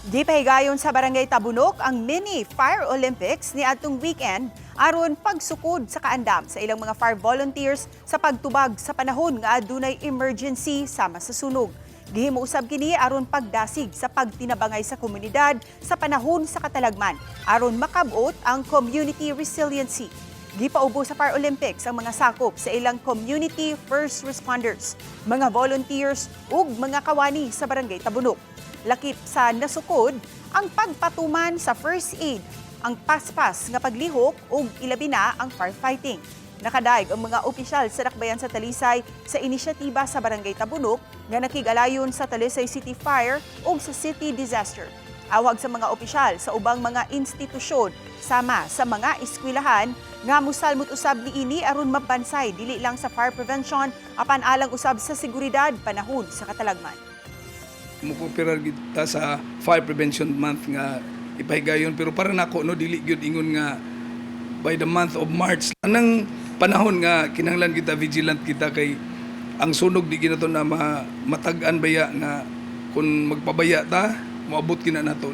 Gipahigayon sa Barangay Tabunok ang mini Fire Olympics ni atong weekend aron pagsukod sa kaandam sa ilang mga fire volunteers sa pagtubag sa panahon nga adunay emergency sama sa sunog. Gihimo usab kini aron pagdasig sa pagtinabangay sa komunidad sa panahon sa katalagman aron makabot ang community resiliency. Gipaubo sa Fire Olympics ang mga sakop sa ilang community first responders, mga volunteers ug mga kawani sa Barangay Tabunok. Lakip sa nasukod ang pagpatuman sa first aid, ang paspas nga paglihok ug ilabi na ang firefighting. Nakadaig ang mga opisyal sa Dakbayan sa Talisay sa inisyatiba sa Barangay Tabunok nga nakig-alayon sa Talisay City Fire ug sa City Disaster. Awag sa mga opisyal sa ubang mga institusyon sama sa mga eskwelahan nga musalmot usab niini aron mabansay dili lang sa fire prevention apan alang usab sa seguridad panahon sa katalagman. Mukupirar kita sa Fire Prevention Month nga ipahigayon pero para nako no dili gyud ingon nga by the month of March anang panahon nga kinahanglan kita vigilant kita kay ang sunog di ginato na matag-an baya nga kung magpabaya ta moabot kina nato.